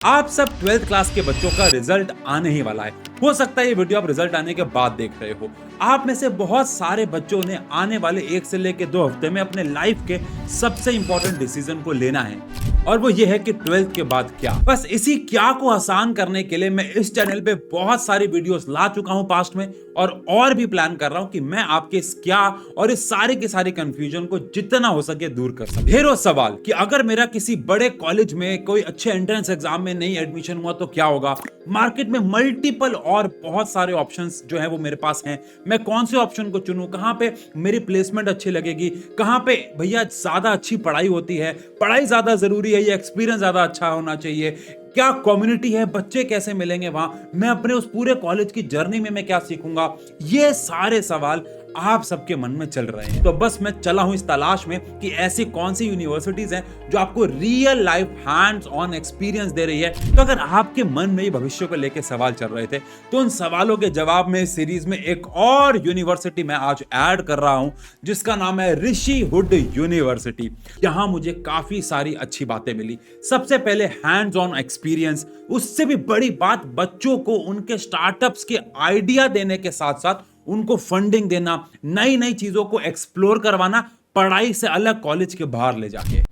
आप सब 12th class के बच्चों का रिजल्ट आने ही वाला है। हो सकता है ये वीडियो आप रिजल्ट आने के बाद देख रहे हो। आप में से बहुत सारे बच्चों ने आने वाले 1 से लेकर 2 हफ्ते में अपने लाइफ के सबसे इंपॉर्टेंट डिसीजन को लेना है, और वो ये है कि 12th के बाद क्या। बस इसी क्या को आसान करने के लिए मैं इस चैनल पे बहुत सारी वीडियोस ला चुका हूं पास्ट में, और भी प्लान कर रहा हूं कि मैं आपके इस क्या और इस सारे के सारे कंफ्यूजन को जितना हो सके दूर कर सकूं। ढेरों सवाल कि अगर मेरा किसी बड़े कॉलेज में कोई अच्छे एंट्रेंस एग्जाम में नहीं एडमिशन हुआ तो क्या होगा। मार्केट में मल्टीपल और बहुत सारे ऑप्शंस जो है वो मेरे पास हैं। मैं कौन से ऑप्शन को चुनूं, कहां पे मेरी प्लेसमेंट अच्छी लगेगी, कहां पे भैया ज्यादा अच्छी पढ़ाई होती है, पढ़ाई ज्यादा जरूरी है या एक्सपीरियंस ज्यादा अच्छा होना चाहिए, क्या कम्युनिटी है, बच्चे कैसे मिलेंगे वहां, मैं अपने उस पूरे कॉलेज की जर्नी में मैं क्या सीखूंगा। ये सारे सवाल आप सबके मन में चल रहे हैं। तो बस मैं चला हूं इस तलाश में कि ऐसी कौन सी यूनिवर्सिटीज हैं जो आपको real life hands on experience दे रही है। तो अगर आपके मन में भविष्य को लेकर सवाल चल रहे थे तो उन सवालों के जवाब में इस सीरीज में एक और यूनिवर्सिटी मैं आज ऐड कर रहा हूं, जिसका नाम है ऋषिहुड यूनिवर्सिटी। यहां मुझे काफी सारी अच्छी बातें मिली। सबसे पहले हैंड्स ऑन एक्सपीरियंस, उससे भी बड़ी बात बच्चों को उनके स्टार्टअप्स के आइडिया देने के साथ साथ उनको फंडिंग देना, नई नई चीजों को एक्सप्लोर करवाना, पढ़ाई से अलग कॉलेज के बाहर ले जाके।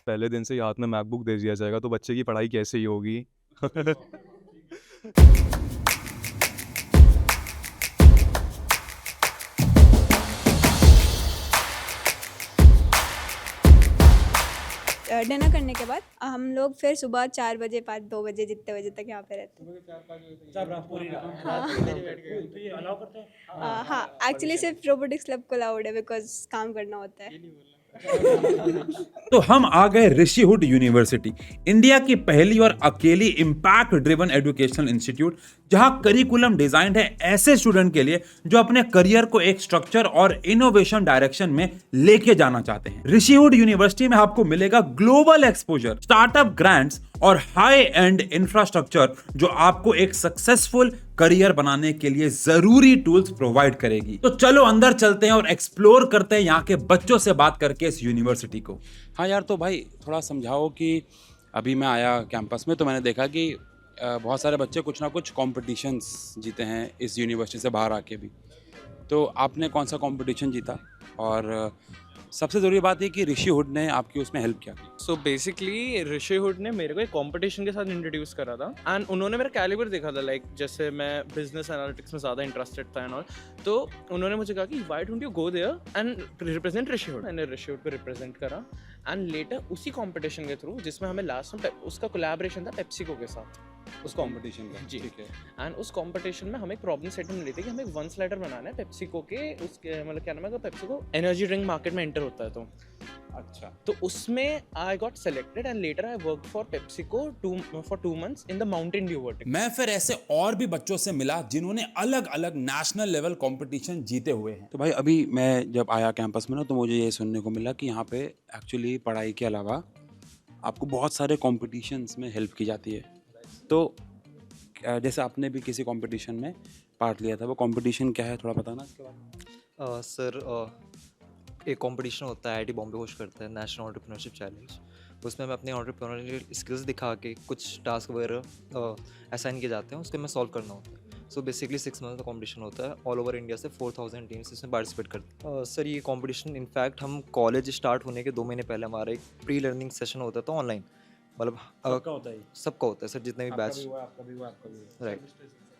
पहले दिन से ही हाथ में मैकबुक दे दिया जाएगा तो बच्चे की पढ़ाई कैसे ही होगी। डिनर करने के बाद हम लोग फिर सुबह 4 बजे 2 बजे जितने बजे तक यहाँ पे रहते हैं। हाँ, एक्चुअली सिर्फ रोबोटिक्स क्लब को अलाउड है बिकॉज काम करना होता है। तो हम आ गए ऋषिहुड यूनिवर्सिटी, इंडिया की पहली और अकेली इम्पैक्ट ड्रिवन एजुकेशनल इंस्टीट्यूट, जहां करिकुलम डिजाइंड है ऐसे स्टूडेंट के लिए जो अपने करियर को एक स्ट्रक्चर और इनोवेशन डायरेक्शन में लेके जाना चाहते हैं। ऋषिहुड यूनिवर्सिटी में आपको मिलेगा ग्लोबल एक्सपोजर, स्टार्टअप ग्रांट्स और हाई एंड इंफ्रास्ट्रक्चर जो आपको एक सक्सेसफुल करियर बनाने के लिए जरूरी टूल्स प्रोवाइड करेगी। तो चलो अंदर चलते हैं और एक्सप्लोर करते हैं यहाँ के बच्चों से बात करके इस यूनिवर्सिटी को। हाँ यार, तो भाई थोड़ा समझाओ कि अभी मैं आया कैंपस में तो मैंने देखा कि बहुत सारे बच्चे कुछ ना कुछ कॉम्पिटिशन्स जीते हैं इस यूनिवर्सिटी से बाहर आके भी। तो आपने कौन सा कॉम्पिटिशन जीता, और सबसे ज़रूरी बात ये कि ऋषिहुड ने आपकी उसमें हेल्प किया। सो बेसिकली ऋषिहुड ने मेरे को एक कंपटीशन के साथ इंट्रोड्यूस करा था एंड उन्होंने मेरा कैलिबर देखा था, लाइक जैसे मैं बिजनेस एनालिटिक्स में ज़्यादा इंटरेस्टेड था एंड ऑल। तो उन्होंने मुझे कहा कि why don't you go there and represent Rishihood. मैंने ऋषिहुड को रिप्रेजेंट करा एंड लेटर उसी कंपटीशन के थ्रू, जिसमें हमें लास्ट में उसका कोलैबोरेशन था पेप्सिको के साथ उस कंपटीशन का। जी, ठीक है। एंड उस कंपटीशन में हमें एक प्रॉब्लम सेट मिली थी कि हमें एक वन स्लाइडर बनाना है पेप्सिको के, उसके मतलब क्या नाम है, पेप्सिको एनर्जी ड्रिंक मार्केट में एंटर होता है तो अच्छा, तो उसमें I got selected and later I work for PepsiCo for 2 months in the Mountain Dew vertical. मैं फिर ऐसे और भी बच्चों से मिला जिन्होंने अलग अलग नेशनल लेवल कंपटीशन जीते हुए हैं। तो भाई अभी मैं जब आया कैंपस में ना, तो मुझे ये सुनने को मिला कि यहाँ पे एक्चुअली पढ़ाई के अलावा आपको बहुत सारे कॉम्पिटिशन्स में हेल्प की जाती है। तो जैसे आपने भी किसी कंपटीशन में पार्ट लिया था, वो कंपटीशन क्या है, थोड़ा बताना इसके बारे में। सर एक कंपटीशन होता है, आईआईटी बॉम्बे होस्ट करता है, नेशनल एंटरप्रेन्योरशिप चैलेंज। उसमें मैं अपने एंटरप्रेन्योरियल स्किल्स दिखा के कुछ टास्क वगैरह असाइन किए जाते हैं, उसको मैं सॉल्व करना होता है। सो बेसिकली 6 months का कंपटीशन होता है, ऑल ओवर इंडिया से 4000 टीम्स इसमें पार्टिसिपेट करती हैं। सर ये कंपटीशन इनफैक्ट हम कॉलेज स्टार्ट होने के 2 महीने पहले हमारा एक प्री लर्निंग सेशन होता था ऑनलाइन, मतलब सबका होता है सर, जितने भी बैच। राइट,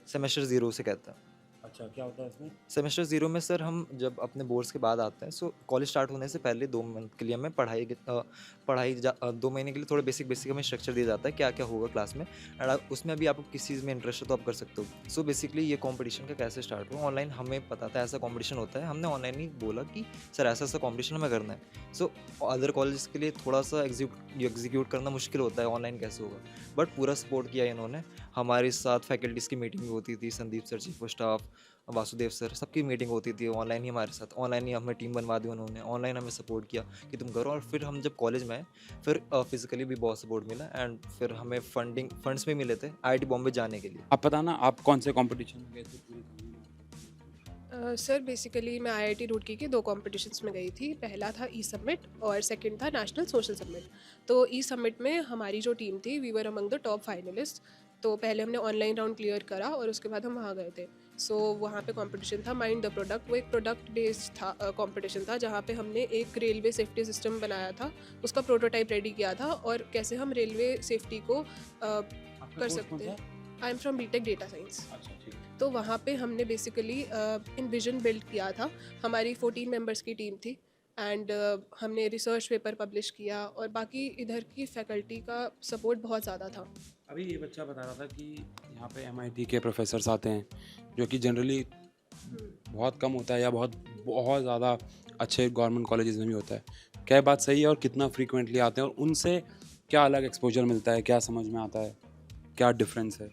सेमेस्टर 0 से कहता है। अच्छा, क्या होता है इसमें? सेमेस्टर 0 में सर हम जब अपने बोर्ड्स के बाद आते हैं, सो कॉलेज स्टार्ट होने से पहले 2 मंथ के लिए हमें पढ़ाई 2 महीने के लिए थोड़ा बेसिक हमें स्ट्रक्चर दिया जाता है क्या क्या होगा क्लास में, एंड उसमें अभी आपको किस चीज़ में इंटरेस्ट है तो आप कर सकते हो। सो बेसिकली ये कंपटीशन का कैसे स्टार्ट हुआ, ऑनलाइन हमें पता था ऐसा कंपटीशन होता है, हमने ऑनलाइन ही बोला कि सर ऐसा ऐसा कंपटीशन हमें करना है। सो अदर कॉलेज के लिए थोड़ा सा एग्जीक्यूट करना मुश्किल होता है, ऑनलाइन कैसे होगा, बट पूरा सपोर्ट किया इन्होंने। हमारे साथ फैकल्टीज़ की मीटिंग भी होती थी, Sandeep sir chief of staff, Vasudev sir, सबकी मीटिंग होती थी ऑनलाइन ही हमारे साथ। ऑनलाइन ही हमें टीम बनवा दी उन्होंने, ऑनलाइन हमें सपोर्ट किया कि तुम करो। और फिर हम जब कॉलेज में आए फिर फिजिकली भी बहुत सपोर्ट मिला एंड फिर हमें फंड्स भी मिले थे आईआईटी बॉम्बे जाने के लिए। आप बताना, आप कौन से कंपटीशन में गए थे पूरी कहानी में? सर बेसिकली मैं आईआईटी रुड़की के 2 कॉम्पिटिशन्स में गई थी। पहला था ई सबमिट और सेकंड था नेशनल सोशल सबमिट। तो ई सबमिट में हमारी जो टीम थी we were among the top finalist. तो पहले हमने ऑनलाइन राउंड क्लियर करा और उसके बाद हम वहाँ गए थे। सो वहाँ पे कंपटीशन था माइंड द प्रोडक्ट। वो एक प्रोडक्ट बेस्ड था कंपटीशन था जहाँ पे हमने एक रेलवे सेफ्टी सिस्टम बनाया था, उसका प्रोटोटाइप रेडी किया था और कैसे हम रेलवे सेफ्टी को कर सकते हैं। I am from BTech data science. अच्छा ठीक। तो वहाँ पे हमने बेसिकली इनविजन बिल्ड किया था। हमारी 14 मेंबर्स की टीम थी एंड हमने रिसर्च पेपर पब्लिश किया और बाकी इधर की फैकल्टी का सपोर्ट बहुत ज़्यादा था। अभी ये बच्चा बता रहा था कि यहाँ पे MIT के प्रोफेसर्स आते हैं जो कि जनरली बहुत कम होता है या बहुत बहुत ज़्यादा अच्छे गवर्नमेंट कॉलेजेस में भी होता है। क्या ये बात सही है और कितना फ्रीक्वेंटली आते हैं और उनसे क्या अलग एक्सपोजर मिलता है, क्या समझ में आता है, क्या डिफरेंस है?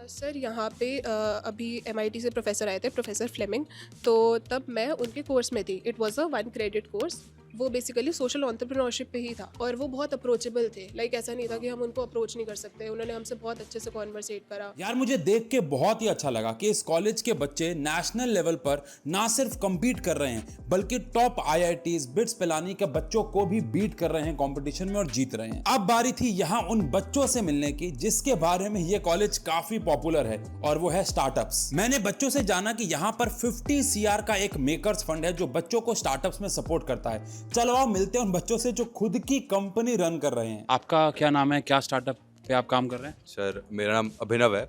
सर यहाँ पे अभी MIT से प्रोफेसर आए थे, प्रोफेसर फ्लेमिंग। तो तब मैं उनके कोर्स में थी। It was a 1 credit course. वो बेसिकली सोशल एंटरप्रेन्योरशिप पे ही था और वो बहुत अप्रोचेबल थे। लाइक ऐसा नहीं था कि हम उनको अप्रोच नहीं कर सकते। उन्होंने हमसे बहुत अच्छे से कॉन्वर्सेट करा। यार मुझे देख के बहुत ही अच्छा लगा कि इस कॉलेज के बच्चे नेशनल लेवल पर ना सिर्फ compete कर रहे हैं बल्कि टॉप IITs बिट्स पिलानी के बच्चों को भी बीट कर रहे हैं कंपटीशन में और जीत रहे हैं। अब बारी थी यहाँ उन बच्चों से मिलने की जिसके बारे में ये कॉलेज काफी पॉपुलर है और वो है स्टार्टअप्स। मैंने बच्चों से जाना कि यहाँ पर 50 CR का एक मेकर्स फंड है जो बच्चों को स्टार्टअप्स में सपोर्ट करता है। चलो आओ मिलते हैं उन बच्चों से जो खुद की कंपनी रन कर रहे हैं। आपका क्या नाम है, क्या स्टार्टअप पे आप काम कर रहे हैं? सर मेरा नाम अभिनव है।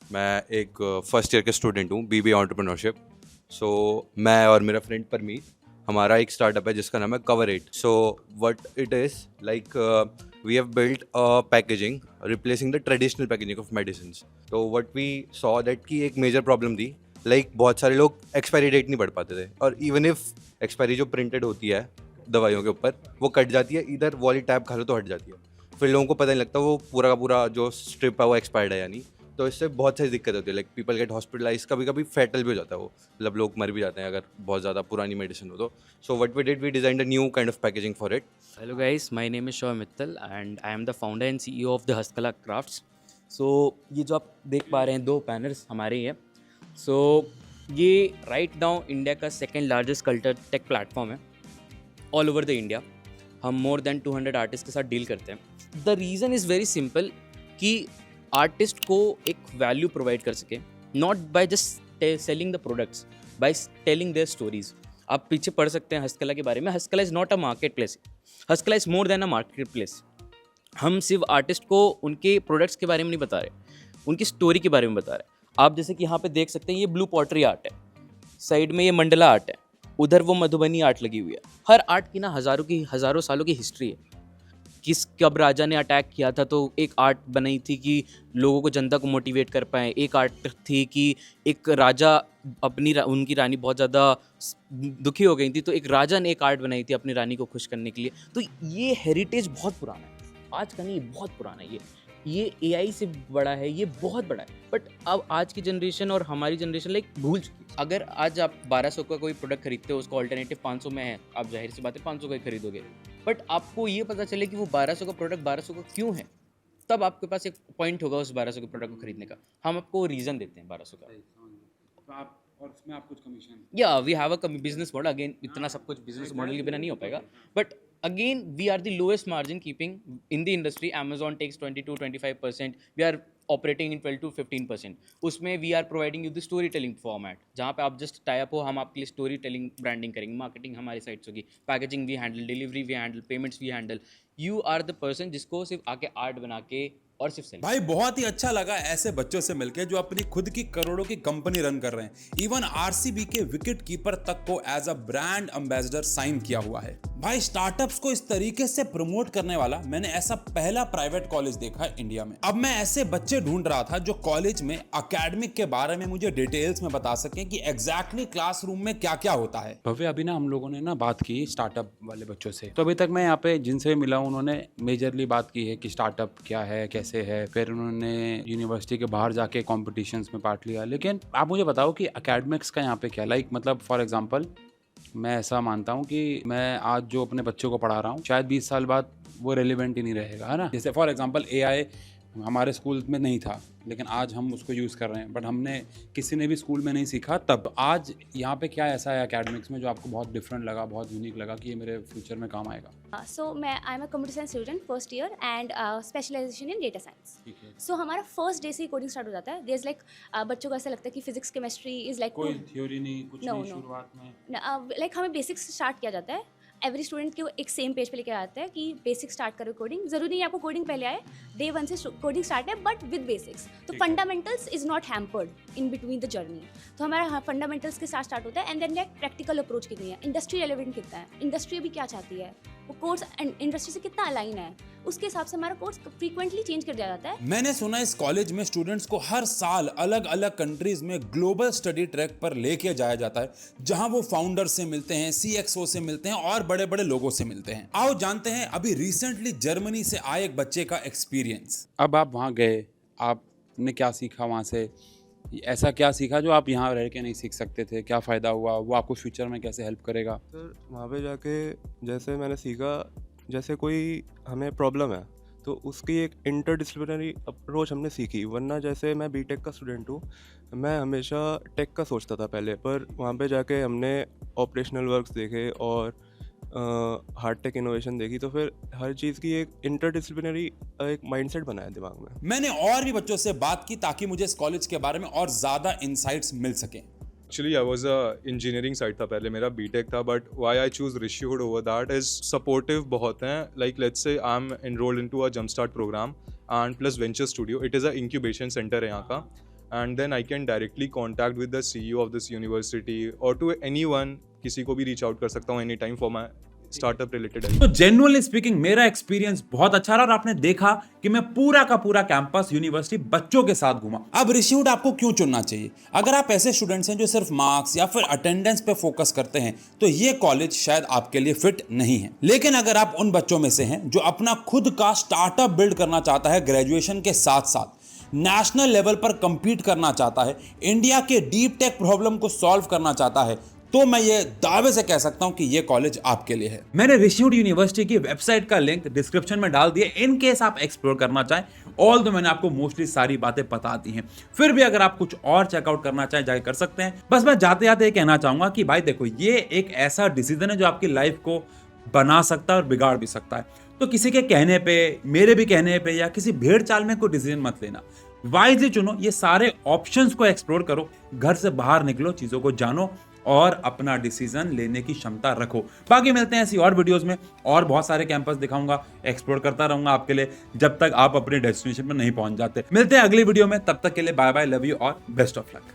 मैं एक फर्स्ट ईयर के स्टूडेंट हूँ BBA एंटरप्रेन्योरशिप। सो मैं और मेरा फ्रेंड परमीत, हमारा एक स्टार्टअप है जिसका नाम है Cover8। So what it is like we have built a packaging replacing the traditional packaging of medicines. तो व्हाट वी सॉ दैट की एक मेजर प्रॉब्लम थी, लाइक बहुत सारे लोग एक्सपायरी डेट नहीं पढ़ पाते थे और इवन इफ एक्सपायरी जो प्रिंटेड होती है दवाइयों के ऊपर वो कट जाती है, इधर वाली टैब खा लो तो हट जाती है। फिर लोगों को पता नहीं लगता वो पूरा का पूरा जो स्ट्रिप है वो एक्सपायर्ड है या नहीं। तो इससे बहुत सारी दिक्कत होती है, लाइक पीपल गेट हॉस्पिटलाइज, कभी कभी फैटल भी हो जाता है वो, मतलब लोग मर भी जाते हैं अगर बहुत ज़्यादा पुरानी मेडिसिन हो तो। So what we did, we designed a new kind of packaging for it. Hello guys, my name is Shoaib Mittal and I am the founder and CEO of the Hastkala Crafts. So ये जो आप देख पा रहे हैं 2 panels हमारे ही हैं। So ये राइट नाउ इंडिया का second largest culture take platform है ऑल ओवर द इंडिया। हम मोर देन 200 आर्टिस्ट के साथ डील करते हैं। The reason is very simple कि आर्टिस्ट को एक वैल्यू प्रोवाइड कर सके, not by just selling the products, by telling their stories. आप पीछे पढ़ सकते हैं हस्तकला के बारे में। Hastkala is not a market place, Hastkala is more than a market place. हम सिर्फ आर्टिस्ट को उनके प्रोडक्ट्स के बारे में नहीं बता रहे, उनकी स्टोरी के बारे में बता रहे। आप जैसे कि यहाँ पे देख सकते हैं ये ब्लू पॉटरी आर्ट है, साइड में ये मंडला आर्ट है, उधर वो मधुबनी आर्ट लगी हुई है। हर आर्ट की ना हज़ारों सालों की हिस्ट्री है। कब राजा ने अटैक किया था तो एक आर्ट बनाई थी कि लोगों को, जनता को मोटिवेट कर पाए। एक आर्ट थी कि एक राजा उनकी रानी बहुत ज़्यादा दुखी हो गई थी तो एक राजा ने एक आर्ट बनाई थी अपनी रानी को खुश करने के लिए। तो ये हेरिटेज बहुत पुराना है, आज का नहीं, बहुत पुराना है। ये AI से बड़ा है, ये बहुत बड़ा है। बट अब आज की जनरेशन और हमारी जनरेशन लाइक भूल चुकी है। अगर आज आप 1200 का कोई प्रोडक्ट खरीदते हो, उसका ऑल्टरनेटिव 500 में है, आप जाहिर सी बात है 500 का ही खरीदोगे। बट आपको ये पता चले कि वो 1200 का प्रोडक्ट 1200 का क्यों है, तब आपके पास एक पॉइंट होगा उस 1200 के प्रोडक्ट को खरीदने का। हम आपको रीज़न देते हैं 1200 का। तो आप और उसमें आप कुछ कमीशन? या we have a business model. Again इतना सब कुछ बिजनेस मॉडल के बिना नहीं हो पाएगा। But again we are the lowest margin keeping in the industry. Amazon takes 20-25%, we are operating in 12-15%. उसमें we are providing you the storytelling format, जहाँ पे आप just tie up हो, हम आपके लिए storytelling branding करेंगे, marketing हमारी साइड से होगी, packaging we handle, delivery we handle, payments we handle. You are the person जिसको सिर्फ आके आर्ट बना के और सिर्फ सेल। भाई बहुत ही अच्छा लगा ऐसे बच्चों से मिलके जो अपनी खुद की करोड़ों की कंपनी रन कर रहे हैं। इवन RCB के विकेट कीपर तक को as a brand ambassador sign किया हुआ है। भाई स्टार्टअप्स को इस तरीके से प्रमोट करने वाला मैंने ऐसा पहला प्राइवेट कॉलेज देखा है इंडिया में। अब मैं ऐसे बच्चे ढूंढ रहा था जो कॉलेज में एकेडमिक के बारे में मुझे डिटेल्स में बता सकें कि एग्जैक्टली क्लासरूम में क्या क्या होता है। भव्य, अभी ना हम लोगों ने ना बात की स्टार्टअप वाले बच्चों से, तो अभी तक मैं यहाँ पे जिनसे मिला हूँ उन्होंने मेजरली बात की है कि स्टार्टअप क्या है, कैसे है। फिर उन्होंने यूनिवर्सिटी के बाहर जाके कॉम्पिटिशन्स में पार्ट लिया। लेकिन आप मुझे बताओ कि एकेडमिक्स का यहाँ पे क्या, लाइक मतलब फॉर एग्जाम्पल मैं ऐसा मानता हूँ कि मैं आज जो अपने बच्चों को पढ़ा रहा हूँ शायद 20 साल बाद वो रेलिवेंट ही नहीं रहेगा, है ना। जैसे फॉर एग्जांपल AI हमारे स्कूल में नहीं था, लेकिन आज हम उसको यूज़ कर रहे हैं, बट हमने किसी ने भी स्कूल में नहीं सीखा तब। आज यहाँ पे क्या ऐसा है एकेडमिक्स में जो आपको बहुत डिफरेंट लगा, बहुत यूनिक लगा कि ये मेरे फ्यूचर में काम आएगा? सो मैं I am a computer science student first year and specialization in data science. ठीक है। सो हमारा फर्स्ट डे से ही कोडिंग स्टार्ट हो जाता है। देयर इज लाइक बच्चों को ऐसा लगता है कि फिजिक्स केमिस्ट्री इज लाइक कोई थ्योरी नहीं, कुछ No, नहीं no. शुरुआत में? लाइक हमें बेसिक्स स्टार्ट किया जाता है। एवरी स्टूडेंट को एक सेम पेज पे लेके आते हैं कि बेसिक स्टार्ट करो कोडिंग। ज़रूरी नहीं आपको कोडिंग पहले आए, डे 1 से कोडिंग स्टार्ट है, बट विद बेसिक्स। तो fundamentals is not hampered in between the journey. तो हमारा फंडामेंटल्स के साथ स्टार्ट होता है and then like practical approach कितनी है, इंडस्ट्री रेलेवेंट कितना है, इंडस्ट्री अभी क्या चाहती है, वो कोर्स इंडस्ट्री से कितना अलाइन है, उसके हिसाब से हमारा कोर्स फ्रीक्वेंटली चेंज कर दिया जाता है। मैंने सुना इस कॉलेज में स्टूडेंट्स को हर साल अलग अलग कंट्रीज में ग्लोबल स्टडी ट्रैक पर लेके जाया जाता है, जहां वो फाउंडर से मिलते हैं, CXO से मिलते हैं और बड़े बड़े लोगों से मिलते हैं। आओ जानते हैं अभी रिसेंटली जर्मनी से आए एक बच्चे का एक्सपीरियंस। अब आप वहाँ गए, आपने क्या सीखा वहाँ से? ऐसा क्या सीखा जो आप यहाँ रह के नहीं सीख सकते थे? क्या फ़ायदा हुआ? वो आपको फ्यूचर में कैसे हेल्प करेगा? सर वहाँ पे जाके जैसे मैंने सीखा, जैसे कोई हमें प्रॉब्लम है तो उसकी एक इंटरडिसिप्लिनरी अप्रोच हमने सीखी। वरना जैसे मैं बीटेक का स्टूडेंट हूँ, मैं हमेशा टेक का सोचता था पहले, पर वहाँ पे जाके हमने ऑपरेशनल वर्क्स देखे और हार्ड टेक इनोवेशन देखी, तो फिर हर चीज़ की एक इंटरडिसिप्लिनरी एक माइंडसेट बनाया दिमाग में। मैंने और भी बच्चों से बात की ताकि मुझे इस कॉलेज के बारे में और ज्यादा इंसाइट्स मिल सकें। Actually I was a engineering side था पहले, मेरा बीटेक था, but why I choose Rishihood over that is supportive बहुत हैं। Like let's say I am enrolled into a jump start program and plus venture studio. It is a incubation center है यहाँ का, and then I can directly contact with the CEO of this university और to anyone, किसी को भी reach out कर सकता हूँ any time for my startup related. तो जेन्युइनली स्पीकिंग मेरा एक्सपीरियंस बहुत अच्छा रहा और आपने देखा कि मैं पूरा का पूरा कैंपस यूनिवर्सिटी बच्चों के साथ घूमा। अब ऋषिहुड आपको क्यों चुनना चाहिए? अगर आप ऐसे स्टूडेंट्स हैं जो सिर्फ मार्क्स या फिर अटेंडेंस पे फोकस करते हैं तो ये कॉलेज शायद आपके लिए फिट नहीं है। लेकिन अगर आप उन बच्चों में से हैं जो अपना खुद का स्टार्टअप बिल्ड करना चाहता है, ग्रेजुएशन के साथ साथ नेशनल लेवल पर कंपीट करना चाहता है, इंडिया के डीप टेक प्रॉब्लम को सॉल्व करना चाहता है, तो मैं ये दावे से कह सकता हूं कि ये कॉलेज आपके लिए है। मैंने ऋषिहुड यूनिवर्सिटी की वेबसाइट का लिंक डिस्क्रिप्शन में डाल दिया, इन केस आप एक्सप्लोर करना चाहें। ऑल दो मैंने आपको मोस्टली सारी बातें बता दी हैं, फिर भी अगर आप कुछ और चेकआउट करना चाहें जाके कर सकते हैं। बस मैं जाते जाते कहना चाहूंगा कि भाई देखो, ये एक ऐसा डिसीजन है जो आपकी लाइफ को बना सकता है और बिगाड़ भी सकता है। तो किसी के कहने पे, मेरे भी कहने पे या किसी भेड़ चाल में कोई डिसीजन मत लेना, वाइजली चुनो। ये सारे ऑप्शंस को एक्सप्लोर करो, घर से बाहर निकलो, चीजों को जानो और अपना डिसीजन लेने की क्षमता रखो। बाकी मिलते हैं ऐसी और वीडियोस में, और बहुत सारे कैंपस दिखाऊंगा, एक्सप्लोर करता रहूंगा आपके लिए जब तक आप अपने डेस्टिनेशन पर नहीं पहुंच जाते। मिलते हैं अगली वीडियो में, तब तक के लिए बाय बाय, लव यू और बेस्ट ऑफ लक।